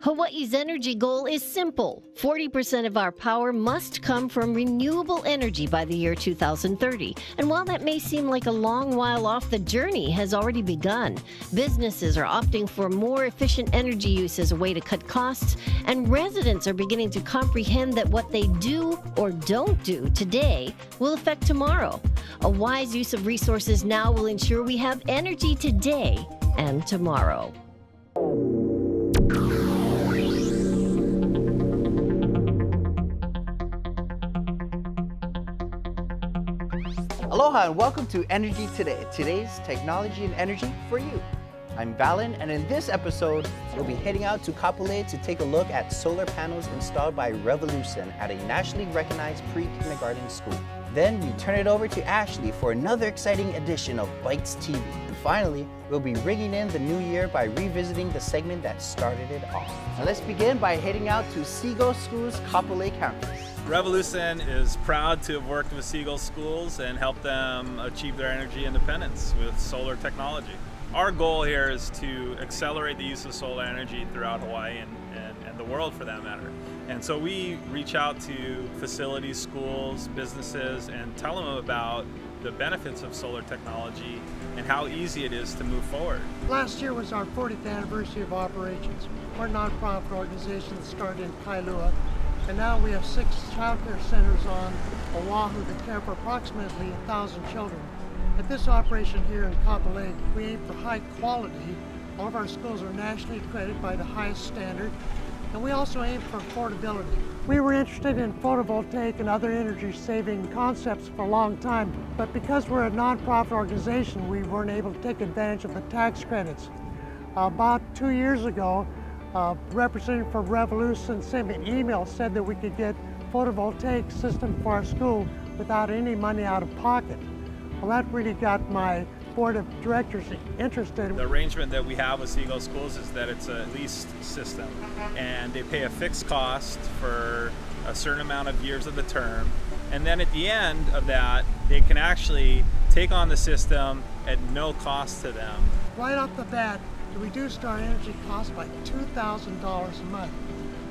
Hawaii's energy goal is simple. 40% of our power must come from renewable energy by the year 2030. And while that may seem like a long while off, the journey has already begun. Businesses are opting for more efficient energy use as a way to cut costs, and residents are beginning to comprehend that what they do or don't do today will affect tomorrow. A wise use of resources now will ensure we have energy today and tomorrow. Aloha and welcome to Energy Today, today's technology and energy for you. I'm Valen, and in this episode, we'll be heading out to Kapolei to take a look at solar panels installed by RevoluSun at a nationally recognized pre-kindergarten school. Then we turn it over to Ashley for another exciting edition of Bites TV. And finally, we'll be ringing in the new year by revisiting the segment that started it off. Now let's begin by heading out to Seagull School's Kapolei campus. RevoluSun is proud to have worked with Seagull schools and helped them achieve their energy independence with solar technology. Our goal here is to accelerate the use of solar energy throughout Hawaii and the world for that matter. And so we reach out to facilities, schools, businesses, and tell them about the benefits of solar technology and how easy it is to move forward. Last year was our 40th anniversary of operations. We're a nonprofit organization that started in Kailua. And now we have 6 child care centers on Oahu that care for approximately 1,000 children. At this operation here in Kapolei, we aim for high quality. All of our schools are nationally accredited by the highest standard. And we also aim for affordability. We were interested in photovoltaic and other energy-saving concepts for a long time, but because we're a nonprofit organization, we weren't able to take advantage of the tax credits. About 2 years ago, a representative from RevoluSun sent me an email, said that we could get photovoltaic system for our school without any money out of pocket. Well, that really got my board of directors interested. The arrangement that we have with Seagull Schools is that it's a leased system, and they pay a fixed cost for a certain amount of years of the term, and then at the end of that, they can actually take on the system at no cost to them. Right off the bat, we reduced our energy cost by $2,000 a month.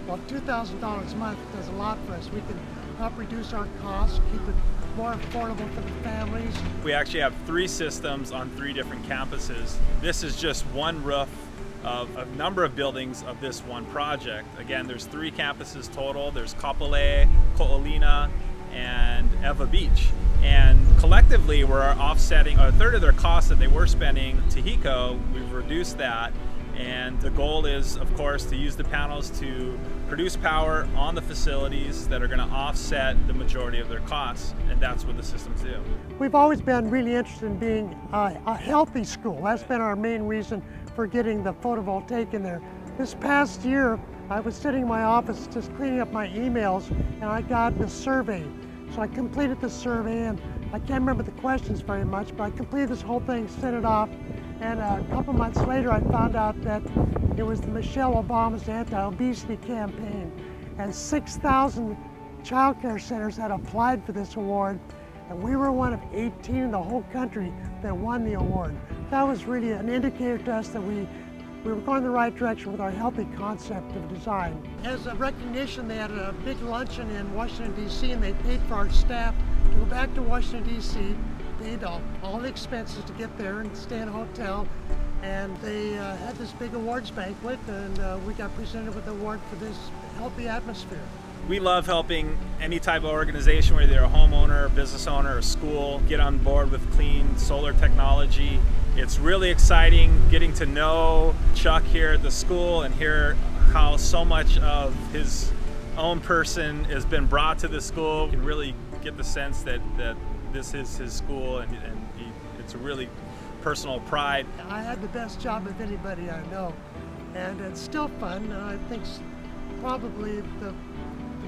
Well, $2,000 a month does a lot for us. We can help reduce our costs, keep it more affordable for the families. We actually have 3 systems on 3 different campuses. This is just one roof of a number of buildings of this one project. Again, there's 3 campuses total. There's Kapolei, Ko'olina, and Eva Beach. And collectively, we're offsetting a third of their costs that they were spending to HECO. We've reduced that. And the goal is, of course, to use the panels to produce power on the facilities that are going to offset the majority of their costs. And that's what the systems do. We've always been really interested in being a healthy school. That's been our main reason for getting the photovoltaic in there. This past year, I was sitting in my office just cleaning up my emails, and I got the survey. So I completed the survey, and I can't remember the questions very much, but I completed this whole thing, sent it off, and a couple months later I found out that it was Michelle Obama's anti-obesity campaign, and 6,000 child care centers had applied for this award, and we were one of 18 in the whole country that won the award. That was really an indicator to us that we were going in the right direction with our healthy concept of design. As a recognition, they had a big luncheon in Washington, D.C., and they paid for our staff to go back to Washington, D.C., paid all the expenses to get there and stay in a hotel, and they had this big awards banquet, and we got presented with the award for this healthy atmosphere. We love helping any type of organization, whether you're a homeowner, a business owner, or a school, get on board with clean solar technology. It's really exciting getting to know Chuck here at the school and hear how so much of his own person has been brought to the school. You can really get the sense that this is his school, and it's a really personal pride. I had the best job of anybody I know, and it's still fun, and I think probably the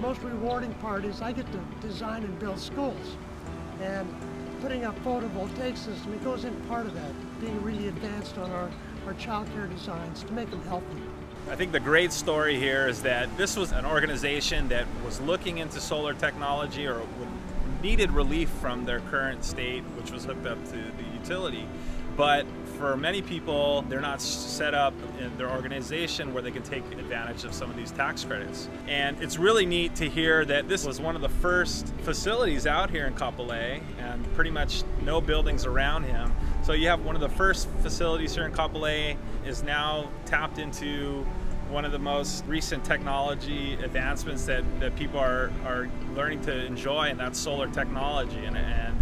most rewarding part is I get to design and build schools, and putting up photovoltaic system, it goes in part of that, being really advanced on our child care designs to make them healthy. I think the great story here is that this was an organization that was looking into solar technology or needed relief from their current state, which was hooked up to the utility. But for many people, they're not set up in their organization where they can take advantage of some of these tax credits. And it's really neat to hear that this was one of the first facilities out here in Kapolei, and pretty much no buildings around him. So you have one of the first facilities here in Kapolei is now tapped into one of the most recent technology advancements that people are learning to enjoy, and that's solar technology. And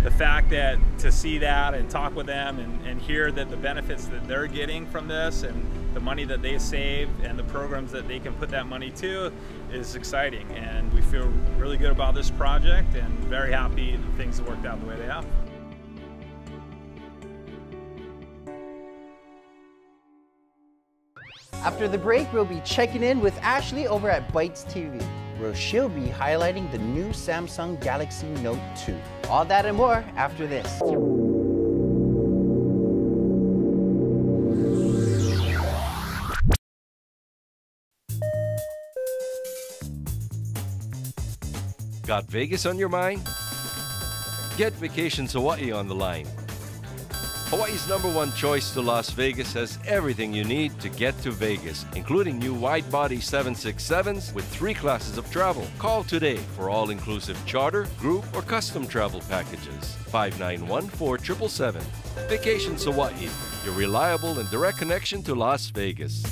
the fact that to see that and talk with them and hear that the benefits that they're getting from this and the money that they save and the programs that they can put that money to is exciting. And we feel really good about this project and very happy that things have worked out the way they have. After the break, we'll be checking in with Ashley over at Bytes TV, where she'll be highlighting the new Samsung Galaxy Note 2. All that and more after this. Got Vegas on your mind? Get Vacations Hawaii on the line. Hawaii's #1 choice to Las Vegas has everything you need to get to Vegas, including new wide-body 767s with 3 classes of travel. Call today for all-inclusive charter, group, or custom travel packages. 591-4777. Vacations Hawaii, your reliable and direct connection to Las Vegas.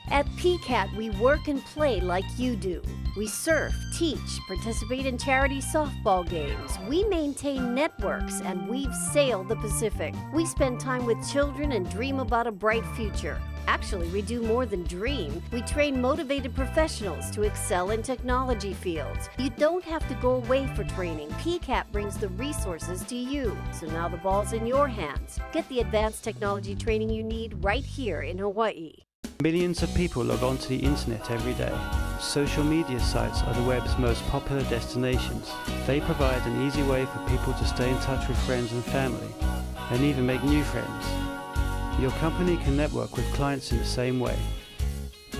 At PCAT, we work and play like you do. We surf, teach, participate in charity softball games. We maintain networks, and we've sailed the Pacific. We spend time with children and dream about a bright future. Actually, we do more than dream. We train motivated professionals to excel in technology fields. You don't have to go away for training. PCAT brings the resources to you. So now the ball's in your hands. Get the advanced technology training you need right here in Hawaii. Millions of people log onto the internet every day. Social media sites are the web's most popular destinations. They provide an easy way for people to stay in touch with friends and family, and even make new friends. Your company can network with clients in the same way.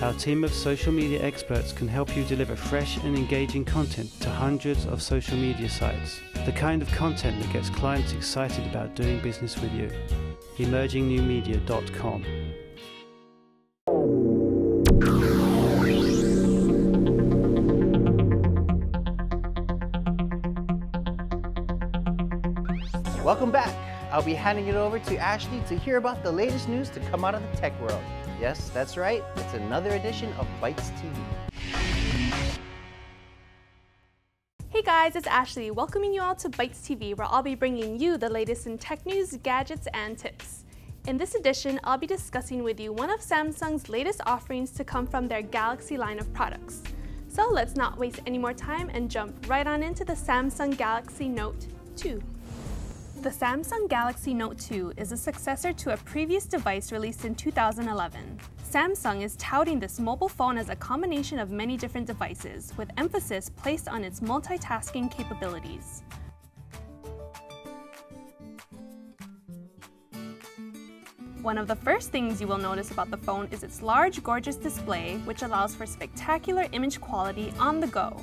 Our team of social media experts can help you deliver fresh and engaging content to hundreds of social media sites. The kind of content that gets clients excited about doing business with you. EmergingNewMedia.com. Welcome back. I'll be handing it over to Ashley to hear about the latest news to come out of the tech world. Yes, that's right. It's another edition of Bytes TV. Hey guys, it's Ashley, welcoming you all to Bytes TV, where I'll be bringing you the latest in tech news, gadgets, and tips. In this edition, I'll be discussing with you one of Samsung's latest offerings to come from their Galaxy line of products. So let's not waste any more time and jump right on into the Samsung Galaxy Note 2. The Samsung Galaxy Note 2 is a successor to a previous device released in 2011. Samsung is touting this mobile phone as a combination of many different devices, with emphasis placed on its multitasking capabilities. One of the first things you will notice about the phone is its large, gorgeous display, which allows for spectacular image quality on the go.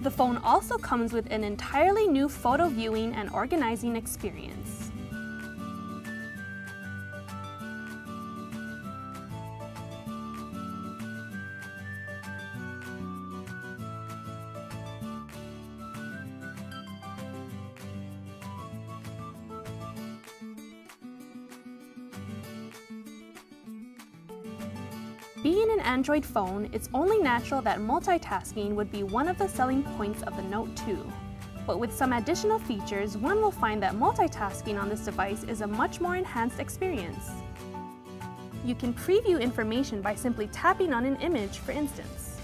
The phone also comes with an entirely new photo viewing and organizing experience. Being an Android phone, it's only natural that multitasking would be one of the selling points of the Note 2. But with some additional features, one will find that multitasking on this device is a much more enhanced experience. You can preview information by simply tapping on an image, for instance.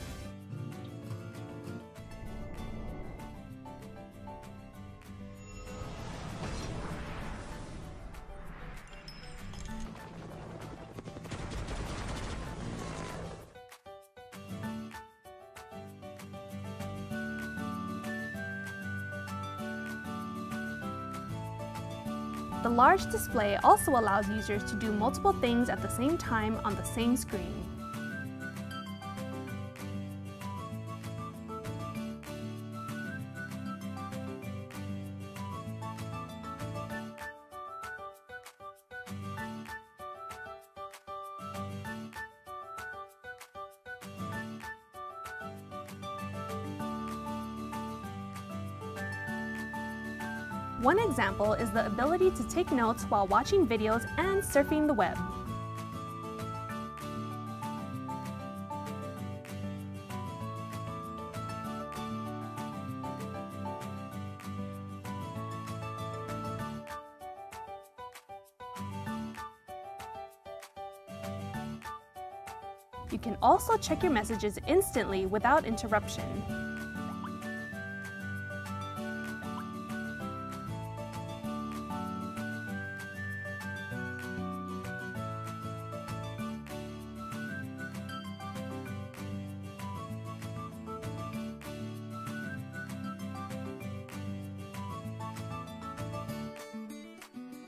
The large display also allows users to do multiple things at the same time on the same screen. One example is the ability to take notes while watching videos and surfing the web. You can also check your messages instantly without interruption.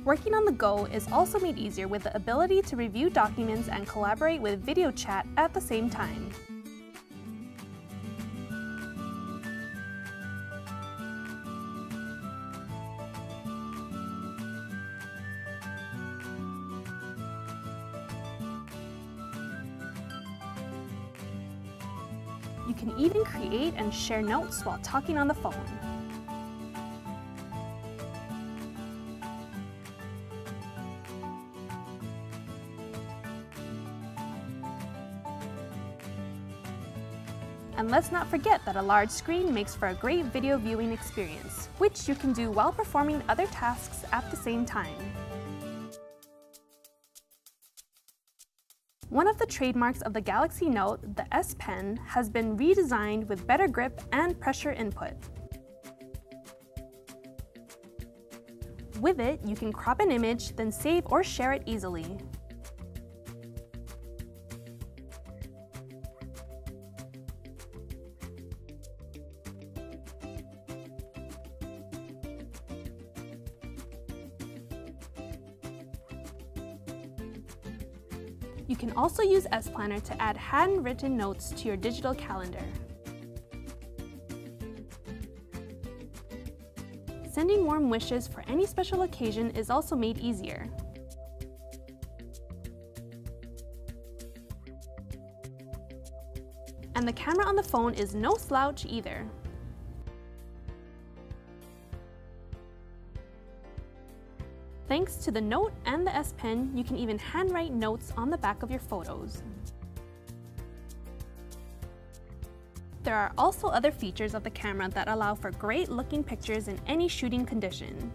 Working on the go is also made easier with the ability to review documents and collaborate with video chat at the same time. You can even create and share notes while talking on the phone. And let's not forget that a large screen makes for a great video viewing experience, which you can do while performing other tasks at the same time. One of the trademarks of the Galaxy Note, the S Pen, has been redesigned with better grip and pressure input. With it, you can crop an image, then save or share it easily. You can also use S Planner to add handwritten notes to your digital calendar. Sending warm wishes for any special occasion is also made easier. And the camera on the phone is no slouch either. Thanks to the Note and the S Pen, you can even handwrite notes on the back of your photos. There are also other features of the camera that allow for great looking pictures in any shooting condition.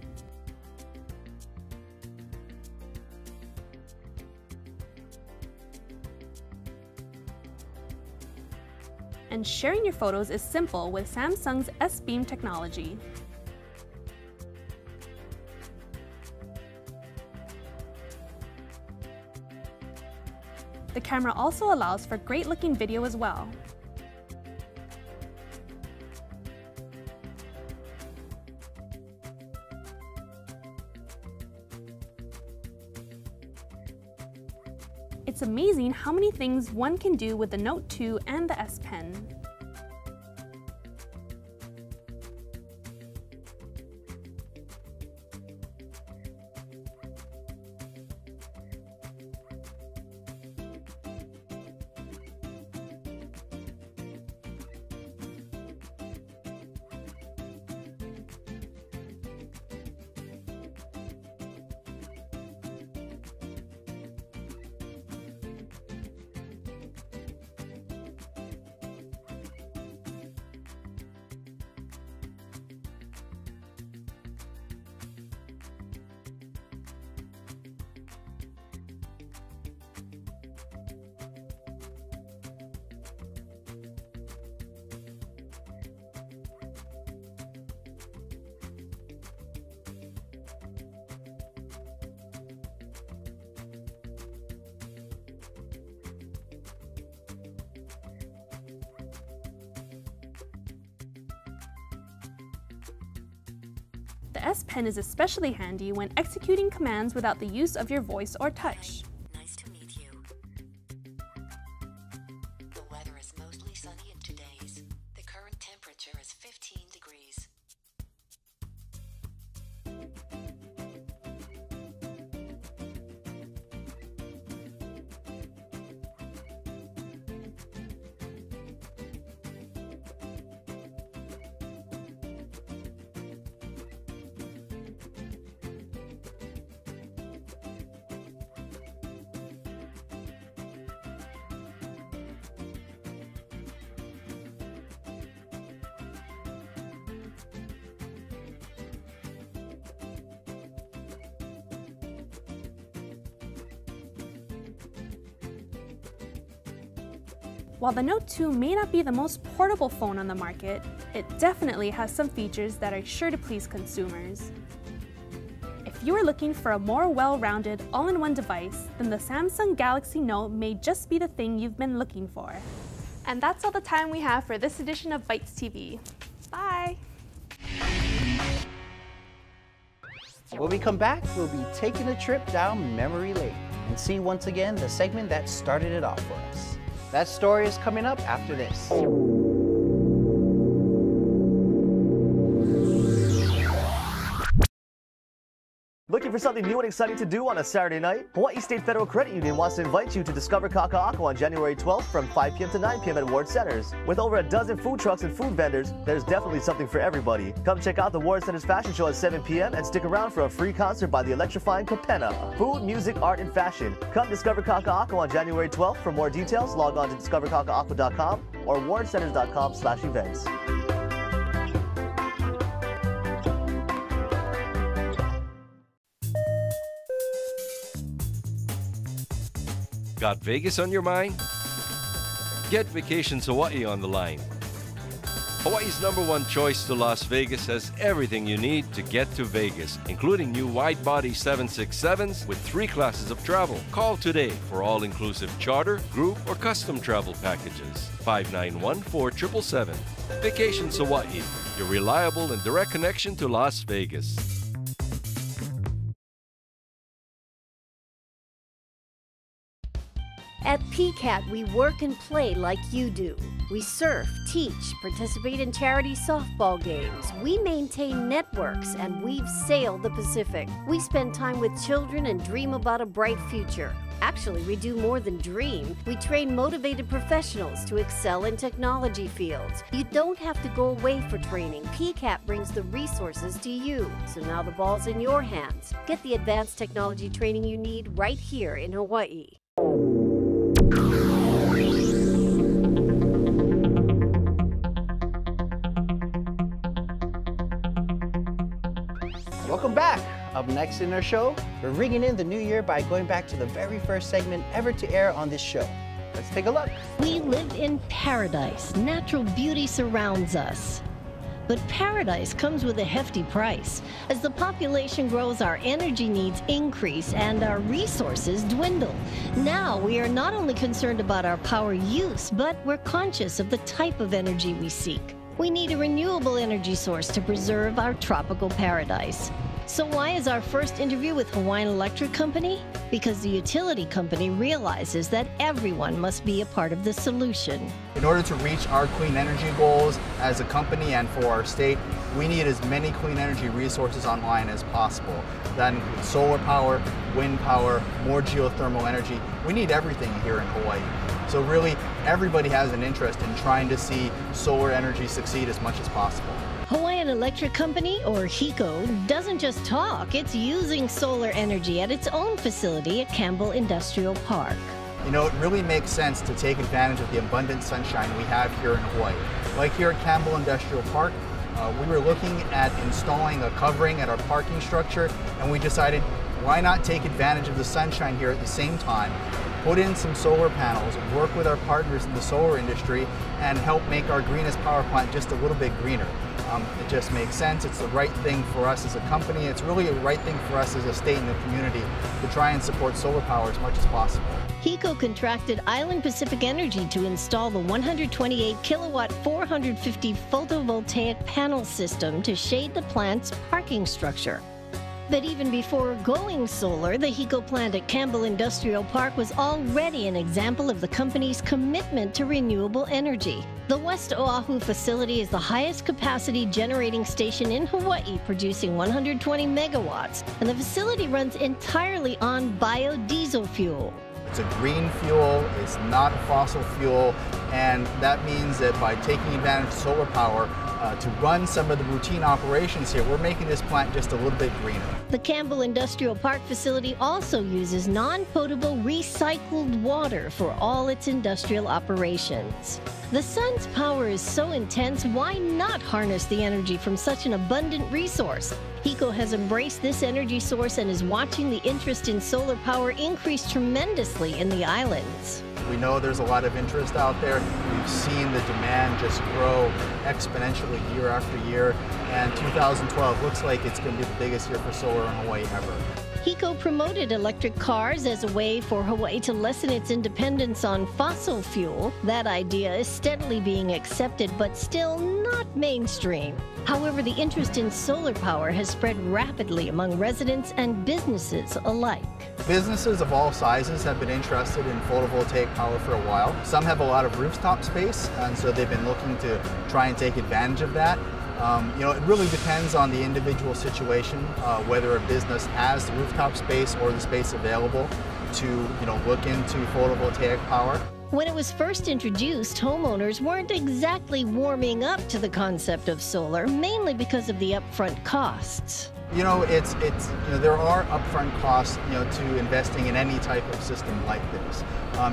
And sharing your photos is simple with Samsung's S-Beam technology. The camera also allows for great looking video as well. It's amazing how many things one can do with the Note 2 and the S Pen. The S Pen is especially handy when executing commands without the use of your voice or touch. Nice to meet you. The weather is mostly sunny in 2 days. The current temperature is 15 degrees. While the Note 2 may not be the most portable phone on the market, it definitely has some features that are sure to please consumers. If you are looking for a more well-rounded, all-in-one device, then the Samsung Galaxy Note may just be the thing you've been looking for. And that's all the time we have for this edition of Bytes TV. Bye! When we come back, we'll be taking a trip down memory lane and see once again the segment that started it off for us. That story is coming up after this. Looking for something new and exciting to do on a Saturday night? Hawaii State Federal Credit Union wants to invite you to Discover Kaka'ako on January 12th from 5 p.m. to 9 p.m. at Ward Centers. With over a dozen food trucks and food vendors, there's definitely something for everybody. Come check out the Ward Centers Fashion Show at 7 p.m. and stick around for a free concert by the electrifying Kapena. Food, music, art, and fashion. Come discover Kaka'ako on January 12th. For more details, log on to discoverkaka'ako.com or wardcenters.com/events. Got Vegas on your mind? Get Vacations Hawaii on the line. Hawaii's #1 choice to Las Vegas has everything you need to get to Vegas, including new wide-body 767s with 3 classes of travel. Call today for all-inclusive charter, group, or custom travel packages. 591-4777. Vacations Hawaii, your reliable and direct connection to Las Vegas. At PCAT, we work and play like you do. We surf, teach, participate in charity softball games. We maintain networks, and we've sailed the Pacific. We spend time with children and dream about a bright future. Actually, we do more than dream. We train motivated professionals to excel in technology fields. You don't have to go away for training. PCAT brings the resources to you. So now the ball's in your hands. Get the advanced technology training you need right here in Hawaii. Welcome back. Up next in our show, we're ringing in the new year by going back to the very first segment ever to air on this show. Let's take a look. We live in paradise. Natural beauty surrounds us. But paradise comes with a hefty price. As the population grows, our energy needs increase and our resources dwindle. Now we are not only concerned about our power use, but we're conscious of the type of energy we seek. We need a renewable energy source to preserve our tropical paradise. So why is our first interview with Hawaiian Electric Company? Because the utility company realizes that everyone must be a part of the solution. In order to reach our clean energy goals as a company and for our state, we need as many clean energy resources online as possible. That includes solar power, wind power, more geothermal energy. We need everything here in Hawaii. So really, everybody has an interest in trying to see solar energy succeed as much as possible. Hawaiian Electric Company, or HECO, doesn't just talk, it's using solar energy at its own facility at Campbell Industrial Park. You know, it really makes sense to take advantage of the abundant sunshine we have here in Hawaii. Like here at Campbell Industrial Park, we were looking at installing a covering at our parking structure, and we decided, why not take advantage of the sunshine here at the same time, put in some solar panels, work with our partners in the solar industry, and help make our greenest power plant just a little bit greener. It just makes sense. It's the right thing for us as a company. It's really a right thing for us as a state and a community to try and support solar power as much as possible. HECO contracted Island Pacific Energy to install the 128 kilowatt 450 photovoltaic panel system to shade the plant's parking structure. But even before going solar, the HECO plant at Campbell Industrial Park was already an example of the company's commitment to renewable energy. The West Oahu facility is the highest capacity generating station in Hawaii, producing 120 megawatts, and the facility runs entirely on biodiesel fuel. It's a green fuel, it's not a fossil fuel, and that means that by taking advantage of solar power to run some of the routine operations here, we're making this plant just a little bit greener. The Campbell Industrial Park facility also uses non-potable recycled water for all its industrial operations. The sun's power is so intense, why not harness the energy from such an abundant resource? HECO has embraced this energy source and is watching the interest in solar power increase tremendously in the islands. We know there's a lot of interest out there. We've seen the demand just grow exponentially year after year, and 2012 looks like it's going to be the biggest year for solar in Hawaii ever. HECO promoted electric cars as a way for Hawaii to lessen its independence on fossil fuel. That idea is steadily being accepted, but still not mainstream. However, the interest in solar power has spread rapidly among residents and businesses alike. Businesses of all sizes have been interested in photovoltaic power for a while. Some have a lot of rooftop space, and so they've been looking to try and take advantage of that. It really depends on the individual situation, whether a business has the rooftop space or the space available to, look into photovoltaic power. When it was first introduced, homeowners weren't exactly warming up to the concept of solar, mainly because of the upfront costs. There are upfront costs, to investing in any type of system like this.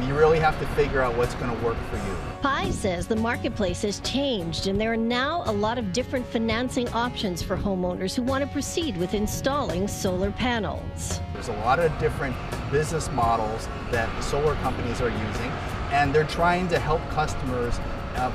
You really have to figure out what's going to work for you. Pi says the marketplace has changed and there are now a lot of different financing options for homeowners who want to proceed with installing solar panels. There's a lot of different business models that the solar companies are using, and they're trying to help customers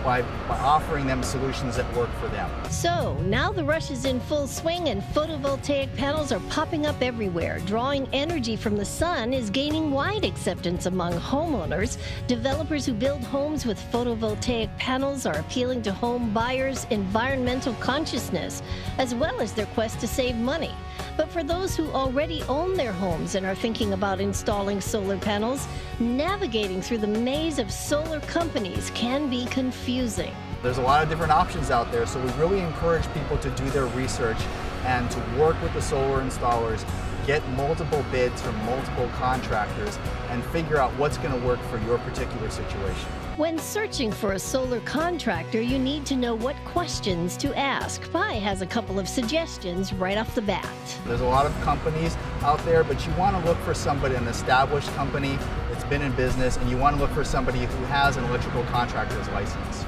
by offering them solutions that work for them. So now the rush is in full swing and photovoltaic panels are popping up everywhere. Drawing energy from the sun is gaining wide acceptance among homeowners. Developers who build homes with photovoltaic panels are appealing to home buyers' environmental consciousness, as well as their quest to save money. But for those who already own their homes and are thinking about installing solar panels, navigating through the maze of solar companies can be confusing. There's a lot of different options out there, so we really encourage people to do their research and to work with the solar installers, get multiple bids from multiple contractors, and figure out what's going to work for your particular situation. When searching for a solar contractor, you need to know what questions to ask. Pi has a couple of suggestions right off the bat. There's a lot of companies out there, but you want to look for somebody, an established company that's been in business, and you want to look for somebody who has an electrical contractor's license.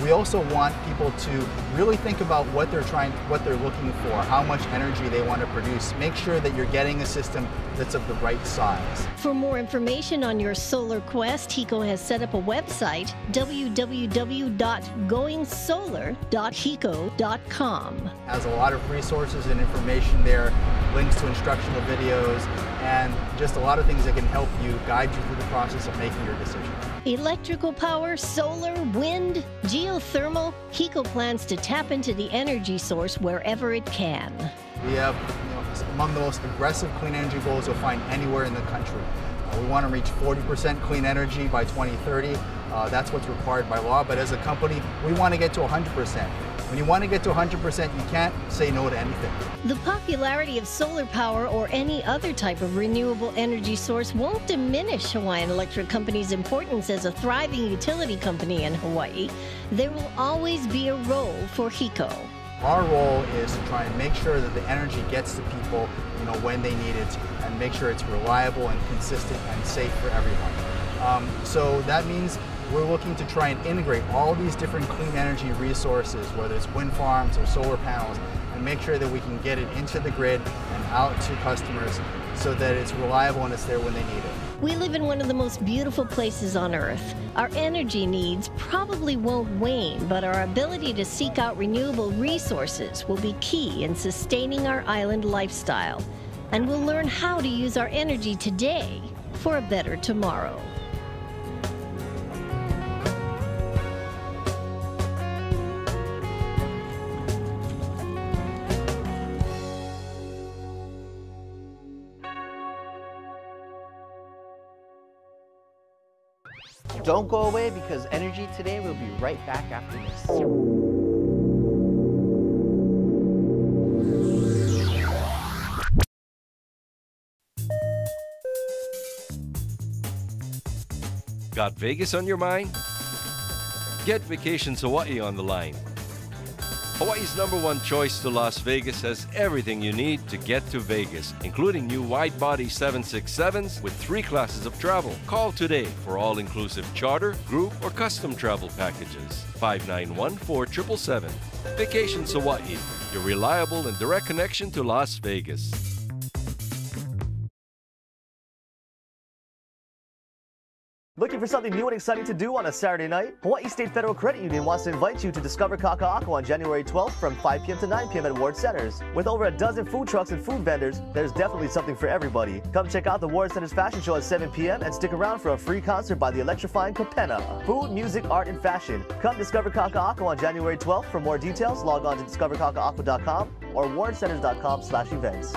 We also want people to really think about what they're looking for, how much energy they want to produce. Make sure that you're getting a system that's of the right size. For more information on your solar quest, HECO has set up a website, www.goingsolar.heco.com. Has a lot of resources and information there, links to instructional videos, and just a lot of things that can help you, guide you through the process of making your decision. Electrical power, solar, wind, geothermal, HECO plans to tap into the energy source wherever it can. We have among the most aggressive clean energy goals you'll find anywhere in the country. We want to reach 40% clean energy by 2030. That's what's required by law, but as a company, we want to get to 100%. When you want to get to 100%, you can't say no to anything. The popularity of solar power or any other type of renewable energy source won't diminish Hawaiian Electric Company's importance as a thriving utility company in Hawaii. There will always be a role for HECO. Our role is to try and make sure that the energy gets to people, when they need it, and make sure it's reliable and consistent and safe for everyone. So that means we're looking to try and integrate all these different clean energy resources, whether it's wind farms or solar panels, and make sure that we can get it into the grid and out to customers so that it's reliable and it's there when they need it. We live in one of the most beautiful places on Earth. Our energy needs probably won't wane, but our ability to seek out renewable resources will be key in sustaining our island lifestyle. And we'll learn how to use our energy today for a better tomorrow. Don't go away because Energy Today will be right back after this. Got Vegas on your mind? Get Vacations Hawaii on the line. Hawaii's #1 choice to Las Vegas has everything you need to get to Vegas, including new wide-body 767s with 3 classes of travel. Call today for all-inclusive charter, group, or custom travel packages. 591-4777. Vacations Hawaii, your reliable and direct connection to Las Vegas. Looking for something new and exciting to do on a Saturday night? Hawaii State Federal Credit Union wants to invite you to discover Kaka'ako on January 12th from 5 p.m. to 9 p.m. at Ward Centers. With over a dozen food trucks and food vendors, there's definitely something for everybody. Come check out the Ward Centers Fashion Show at 7 p.m. and stick around for a free concert by the electrifying Kapena. Food, music, art, and fashion. Come discover Kaka'ako on January 12th. For more details, log on to discoverkaka'ako.com or wardcenters.com/events.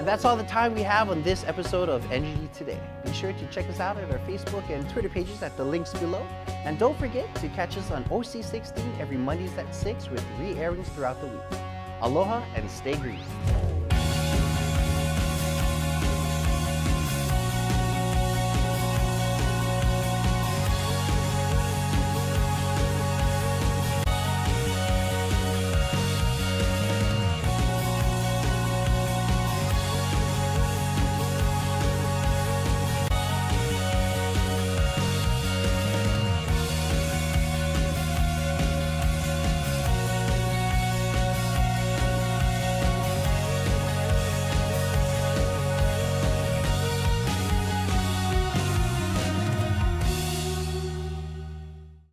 That's all the time we have on this episode of Energy Today. Be sure to check us out at our Facebook and Twitter pages at the links below. And don't forget to catch us on OC16 every Mondays at 6 with re-airings throughout the week. Aloha and stay green.